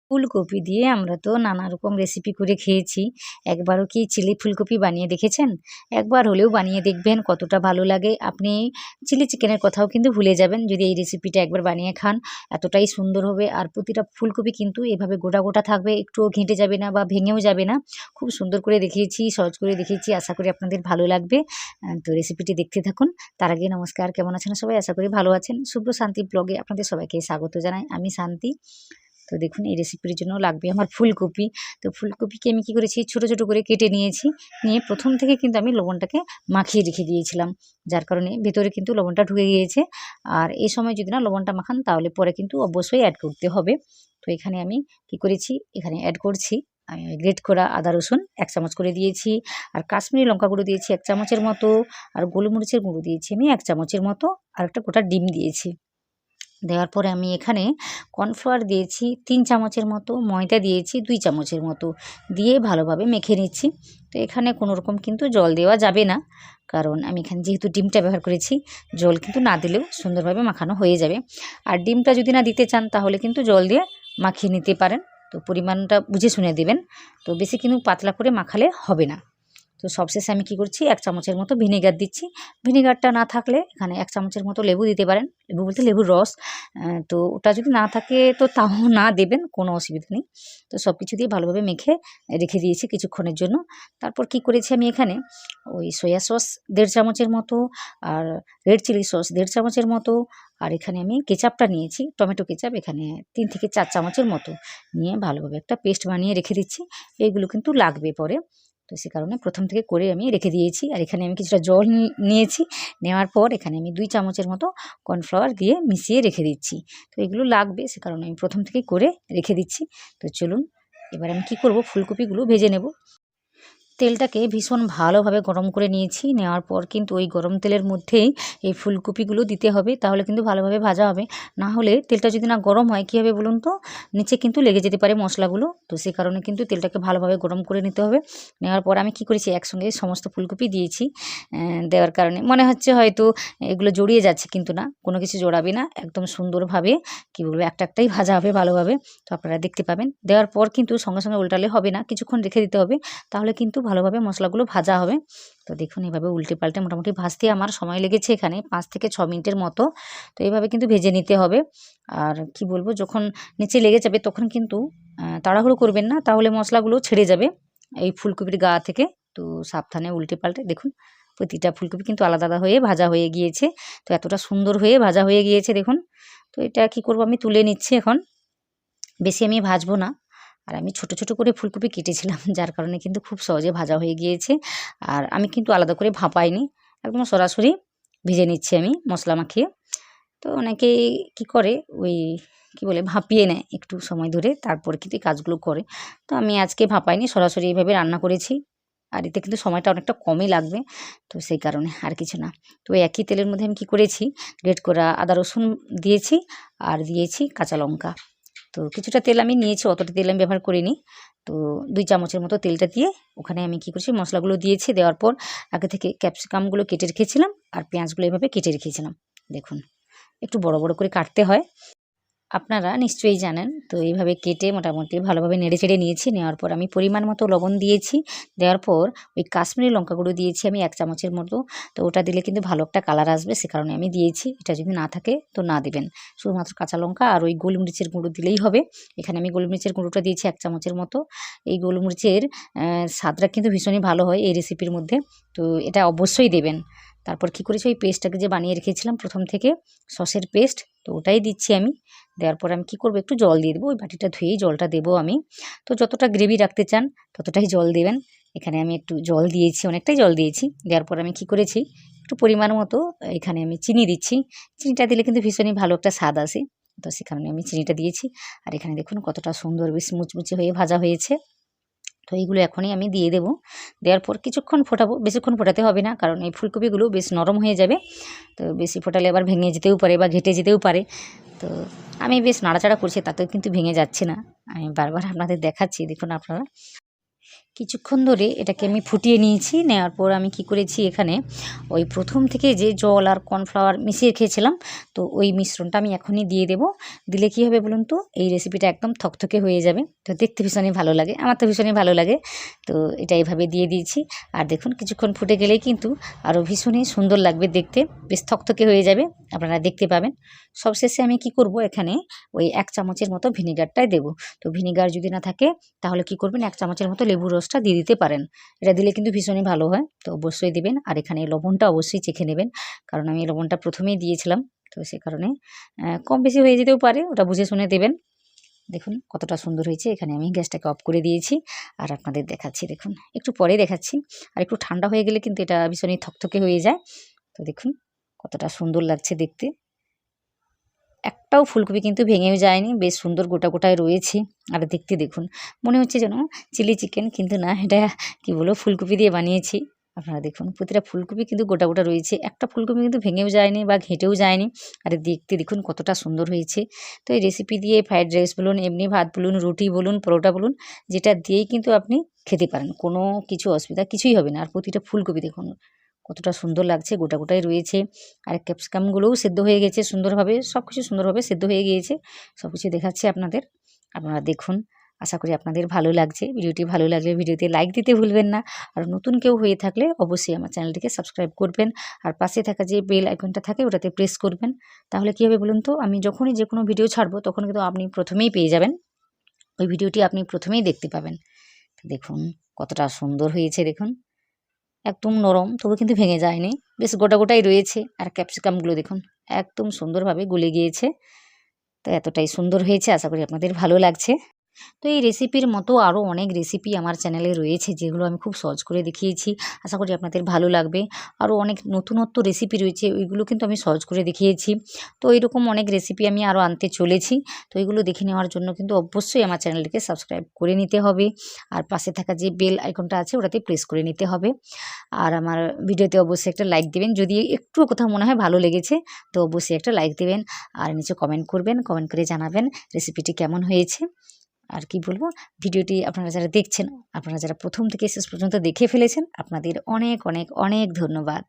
ফুলকপি দিয়ে আমরা তো নানা রকম রেসিপি করে খেয়েছি। একবারও কি চিলি ফুলকপি বানিয়ে দেখেছেন? একবার হলেও বানিয়ে দেখবেন কতটা ভালো লাগে। আপনি চিলি চিকেনের কথাও কিন্তু ভুলে যাবেন যদি এই রেসিপিটা একবার বানিয়ে খান। এতটাই সুন্দর হবে আর প্রতিটা ফুলকপি কিন্তু এভাবে গোটা, গোটা থাকবে, একটুও ঘেঁটে যাবে না বা ভেঙেও যাবে না। খুব সুন্দর করে দেখিয়েছি, সহজ করে দেখিয়েছি। আশা করি আপনাদের ভালো লাগবে। তো রেসিপিটি দেখতে থাকুন। তার আগে নমস্কার, কেমন আছেন সবাই? আশা করি ভালো আছেন। শুভ্র শান্তি ব্লগে আপনাদের সবাইকে স্বাগত জানাই। আমি শান্তি। তো দেখুন এই রেসিপির জন্য লাগবে আমার ফুলকপি। তো ফুলকপিকে আমি কি করেছি ছোট, ছোট করে কেটে নিয়েছি। নিয়ে প্রথম থেকে কিন্তু আমি লবণটাকে মাখিয়ে রেখে দিয়েছিলাম। যার কারণে ভেতরে কিন্তু লবণটা ঢুকে গিয়েছে। আর এই সময় যদি না লবণটা মাখান তাহলে পরে কিন্তু অবশ্যই অ্যাড করতে হবে। তো এখানে আমি কি করেছি, এখানে অ্যাড করছি গ্রেট করা আদা রসুন ১ চামচ করে দিয়েছি। আর কাশ্মীরি লঙ্কা গুঁড়ো দিয়েছি ১ চামচের মতো। আর গোলমরিচের গুঁড়ো দিয়েছি আমি ১ চামচের মতো। আর একটা গোটা ডিম দিয়েছি। দেওয়ার পরে আমি এখানে কর্নফ্লাওয়ার দিয়েছি ৩ চামচের মতো, ময়দা দিয়েছি ২ চামচের মতো, দিয়ে ভালোভাবে মেখে নিচ্ছি। তো এখানে কোনো রকম কিন্তু জল দেওয়া যাবে না, কারণ আমি এখানে যেহেতু ডিমটা ব্যবহার করেছি, জল কিন্তু না দিলেও সুন্দরভাবে মাখানো হয়ে যাবে। আর ডিমটা যদি না দিতে চান তাহলে কিন্তু জল দিয়ে মাখিয়ে নিতে পারেন। তো পরিমাণটা বুঝে শুনে দেবেন। তো বেশি কিন্তু পাতলা করে মাখালে হবে না। তো সবশেষে আমি কি করছি ১ চামচের মতো ভিনেগার দিচ্ছি। ভিনেগারটা না থাকলে এখানে ১ চামচের মতো লেবু দিতে পারেন। লেবু বলতে লেবুর রস। তো ওটা যদি না থাকে তো তাও না দেবেন, কোনো অসুবিধা নেই। তো সব কিছু দিয়ে ভালোভাবে মেখে রেখে দিয়েছি কিছুক্ষণের জন্য। তারপর কি করেছি আমি এখানে ওই সয়া সস ১.৫ চামচের মতো, আর রেড চিলি সস ১.৫ চামচের মতো, আর এখানে আমি কেচাপটা নিয়েছি, টমেটো কেচাপ এখানে ৩ থেকে ৪ চামচের মতো নিয়ে ভালোভাবে একটা পেস্ট বানিয়ে রেখে দিচ্ছি। এগুলো কিন্তু লাগবে পরে। তো সে কারণে প্রথম থেকে করে আমি রেখে দিয়েছি। আর এখানে আমি কিছুটা জল নিয়েছি। নেওয়ার পর এখানে আমি ২ চামচের মতো কর্নফ্লাওয়ার দিয়ে মিশিয়ে রেখে দিচ্ছি। তো এগুলো লাগবে, সে কারণে আমি প্রথম থেকেই করে রেখে দিচ্ছি। তো চলুন এবার আমি কি করব, ফুলকপিগুলো ভেজে নেব। তেলটাকে ভীষণ ভালোভাবে গরম করে নিয়েছি। নেওয়ার পর কিন্তু ওই গরম তেলের মধ্যেই এই ফুলকপিগুলো দিতে হবে, তাহলে কিন্তু ভালোভাবে ভাজা হবে। না হলে তেলটা যদি না গরম হয় কী হবে বলুন তো, নিচে কিন্তু লেগে যেতে পারে মশলাগুলো। তো সে কারণে কিন্তু তেলটাকে ভালোভাবে গরম করে নিতে হবে। নেওয়ার পর আমি কি করেছি একসঙ্গে সমস্ত ফুলকপি দিয়েছি। দেওয়ার কারণে মনে হচ্ছে হয়তো এগুলো জড়িয়ে যাচ্ছে, কিন্তু না, কোনো কিছু জড়াবে না। একদম সুন্দরভাবে কী বলবো একটা একটাই ভাজা হবে ভালোভাবে। তো আপনারা দেখতে পাবেন। দেওয়ার পর কিন্তু সঙ্গে সঙ্গে উল্টালে হবে না, কিছুক্ষণ রেখে দিতে হবে, তাহলে কিন্তু ভালোভাবে মশলাগুলো ভাজা হবে। তো দেখুন এভাবে উল্টে পাল্টে মোটামুটি ভাজতে আমার সময় লেগেছে এখানে ৫ থেকে ৬ মিনিটের মতো। তো এইভাবে কিন্তু ভেজে নিতে হবে। আর কি বলবো, যখন নিচে লেগে যাবে তখন কিন্তু তাড়াহুড়ো করবেন না, তাহলে মশলাগুলো ছেড়ে যাবে এই ফুলকপির গা থেকে। তো সাবধানে উল্টে পাল্টে দেখুন প্রতিটা ফুলকপি কিন্তু আলাদা আলাদা হয়ে ভাজা হয়ে গিয়েছে। তো এতটা সুন্দর হয়ে ভাজা হয়ে গিয়েছে দেখুন। তো এটা কি করব, আমি তুলে নিচ্ছি এখন। বেশি আমি ভাজবো না। আর আমি ছোট, ছোট করে ফুলকপি কেটেছিলাম যার কারণে কিন্তু খুব সহজে ভাজা হয়ে গিয়েছে। আর আমি কিন্তু আলাদা করে ভাপাইনি। একদম সরাসরি ভেজে নিচ্ছি আমি মশলা মাখিয়ে। তো অনেকেই কি করে ওই কি বলে ভাপিয়ে নেয় একটু সময় ধরে, তারপরে কিন্তু এই কাজগুলো করে। তো আমি আজকে ভাপাইনি, সরাসরি এইভাবে রান্না করেছি। আর এতে কিন্তু সময়টা অনেকটা কমই লাগবে। তো সেই কারণে আর কিছু না। তো একই তেলের মধ্যে আমি কি করেছি গ্রেট করা আদা রসুন দিয়েছি, আর দিয়েছি কাঁচা লঙ্কা। তো কিছুটা তেল আমি নিয়েছি, অতটা তেল আমি ব্যবহার করিনি। তো ২ চামচের মতো তেলটা দিয়ে ওখানে আমি কি করছি মশলাগুলো দিয়েছি। দেওয়ার পর আগে থেকে ক্যাপসিকামগুলো কেটে রেখেছিলাম আর পেঁয়াজগুলো এভাবে কেটে রেখেছিলাম। দেখুন একটু বড়, বড় করে কাটতে হয়। আপনারা নিশ্চয়ই জানেন। তো এইভাবে কেটে মোটামুটি ভালোভাবে নেড়েচেড়ে নিয়েছি। নেওয়ার পর আমি পরিমাণ মতো লবণ দিয়েছি। দেওয়ার পর ওই কাশ্মীরি লঙ্কা গুঁড়ো দিয়েছি আমি ১ চামচের মতো। তো ওটা দিলে কিন্তু ভালো একটা কালার আসবে, সে কারণে আমি দিয়েছি। এটা যদি না থাকে তো না দিবেন। শুধুমাত্র কাঁচা লঙ্কা আর ওই গোলমরিচের গুঁড়ো দিলেই হবে। এখানে আমি গোলমরিচের গুঁড়োটা দিয়েছি ১ চামচের মতো। এই গোলমরিচের স্বাদটা কিন্তু ভীষণই ভালো হয় এই রেসিপির মধ্যে। তো এটা অবশ্যই দেবেন। তারপর কি করেছি ওই পেস্টটাকে যে বানিয়ে রেখেছিলাম প্রথম থেকে, সসের পেস্ট, তো ওটাই দিচ্ছি আমি। দেওয়ার পর আমি কি করব একটু জল দিয়ে দেবো। ওই বাটিটা ধুয়েই জলটা দেবো আমি। তো যতটা গ্রেভি রাখতে চান ততটাই জল দেবেন। এখানে আমি একটু জল দিয়েছি, অনেকটাই জল দিয়েছি। দেওয়ার পর আমি কি করেছি একটু পরিমাণ মতো এখানে আমি চিনি দিচ্ছি। চিনিটা দিলে কিন্তু ভীষণই ভালো একটা স্বাদ আসে। তো সে কারণে আমি চিনিটা দিয়েছি। আর এখানে দেখুন কতটা সুন্দর বেশ মুচমুচে হয়ে ভাজা হয়েছে। তো এইগুলো এখনই আমি দিয়ে দেবো। দেওয়ার পর কিছুক্ষণ ফোটাবো, বেশিক্ষণ ফোটাতে হবে না, কারণ এই ফুলকপিগুলো বেশ নরম হয়ে যাবে। তো বেশি ফোটালে আবার ভেঙে যেতেও পারে বা ঘেঁটে যেতেও পারে। তো আমি বেশ নাড়াচাড়া করছি, তাতেও কিন্তু ভেঙে যাচ্ছে না। আমি বারবার আপনাদের দেখাচ্ছি, দেখুন আপনারা। কিছুক্ষণ ধরে এটাকে আমি ফুটিয়ে নিয়েছি। নেওয়ার পর আমি কি করেছি, এখানে ওই প্রথম থেকে যে জল আর কর্নফ্লাওয়ার মিশিয়ে খেয়েছিলাম, তো ওই মিশ্রণটা আমি এখনই দিয়ে দেবো। দিলে কী হবে বলুন তো, এই রেসিপিটা একদম থকথকে হয়ে যাবে। তো দেখতে ভীষণই ভালো লাগে, আমার তো ভীষণই ভালো লাগে। তো এটা এভাবে দিয়ে দিয়েছি। আর দেখুন কিছুক্ষণ ফুটে গেলেই কিন্তু আরও ভীষণই সুন্দর লাগবে দেখতে, বেশ থকথকে হয়ে যাবে, আপনারা দেখতে পাবেন। সবশেষে আমি কি করব, এখানে ওই 1 চামচের মতো ভিনিগারটাই দেবো। তো ভিনিগার যদি না থাকে তাহলে কি করবেন, 1 চামচের মতো লেবুর রসটা দিয়ে দিতে পারেন। এটা দিলে কিন্তু ভীষণই ভালো হয়, তো অবশ্যই দিবেন। আর এখানে লবণটা অবশ্যই চেখে নেবেন, কারণ আমি লবণটা প্রথমেই দিয়েছিলাম, তো সে কারণে কম বেশি হয়ে যেতেও পারে, ওটা বুঝে শুনে দেবেন। দেখুন কতটা সুন্দর হয়েছে। এখানে আমি গ্যাসটাকে অফ করে দিয়েছি আর আপনাদের দেখাচ্ছি, দেখুন একটু পরে দেখাচ্ছি। আর একটু ঠান্ডা হয়ে গেলে কিন্তু এটা ভীষণই থকথকে হয়ে যায়। তো দেখুন কতটা সুন্দর লাগছে দেখতে। একটাও ফুলকপি কিন্তু ভেঙেও যায়নি, বেশ সুন্দর গোটা গোটায় রয়েছে। আর দেখতে দেখুন মনে হচ্ছে যেন চিলি চিকেন, কিন্তু না, এটা কি বলবো, ফুলকপি দিয়ে বানিয়েছি। আপনারা দেখুন প্রতিটা ফুলকপি কিন্তু গোটা গোটা রয়েছে, একটা ফুলকপি কিন্তু ভেঙেও যায়নি বা ঘেঁটেও যায়নি। আর দেখতে দেখুন কতটা সুন্দর হয়েছে। তো এই রেসিপি দিয়ে ফ্রাইড রাইস বলুন, এমনি ভাত বলুন, রুটি বলুন, পরোটা বলুন, যেটা দিয়েই কিন্তু আপনি খেতে পারেন, কোনো কিছু অসুবিধা কিছুই হবে না। আর প্রতিটা ফুলকপি দেখুন কতটা সুন্দর লাগছে, গোটা গোটাই রয়েছে। আর ক্যাপসিকামগুলোও সেদ্ধ হয়ে গেছে সুন্দরভাবে, সব কিছু সুন্দরভাবে সেদ্ধ হয়ে গিয়েছে। সব কিছু দেখাচ্ছি আপনাদের, আপনারা দেখুন। আশা করি আপনাদের ভালো লাগছে। ভিডিওটি ভালো লাগলে ভিডিওতে লাইক দিতে ভুলবেন না। আর নতুন কেউ হয়ে থাকলে অবশ্যই আমার চ্যানেলটিকে সাবস্ক্রাইব করবেন। আর পাশে থাকা যে বেল আইকনটা থাকে ওটাতে প্রেস করবেন। তাহলে কী হবে বলুন তো, আমি যখনই যে কোনো ভিডিও ছাড়বো তখন কিন্তু আপনি প্রথমেই পেয়ে যাবেন, ওই ভিডিওটি আপনি প্রথমেই দেখতে পাবেন। দেখুন কতটা সুন্দর হয়েছে, দেখুন একদম নরম, তবু কিন্তু ভেঙে যায়নি, বেশ গোটা গোটাই রয়েছে। আর ক্যাপসিকামগুলো দেখুন একদম সুন্দরভাবে গলে গিয়েছে। তো এতটাই সুন্দর হয়েছে, আশা করি আপনাদের ভালো লাগছে। তো এই রেসিপির মতো আরও অনেক রেসিপি আমার চ্যানেলে রয়েছে, যেগুলো আমি খুব সহজ করে দেখিয়েছি। আশা করি আপনাদের ভালো লাগবে। আরও অনেক নতুনত্ব রেসিপি রয়েছে, ওইগুলো কিন্তু আমি সহজ করে দেখিয়েছি। তো এইরকম অনেক রেসিপি আমি আরও আনতে চলেছি। তো এগুলো দেখে নেওয়ার জন্য কিন্তু অবশ্যই আমার চ্যানেলটিকে সাবস্ক্রাইব করে নিতে হবে। আর পাশে থাকা যে বেল আইকনটা আছে ওটাতে প্রেস করে নিতে হবে। আর আমার ভিডিওতে অবশ্যই একটা লাইক দেবেন, যদি একটুও কোথাও মনে হয় ভালো লেগেছে তো অবশ্যই একটা লাইক দেবেন। আর নিচে কমেন্ট করবেন, কমেন্ট করে জানাবেন রেসিপিটি কেমন হয়েছে। আর কি বলবো, ভিডিওটি আপনারা যারা দেখছেন, আপনারা যারা প্রথম থেকে শেষ পর্যন্ত দেখে ফেলেছেন, আপনাদের অনেক অনেক অনেক ধন্যবাদ।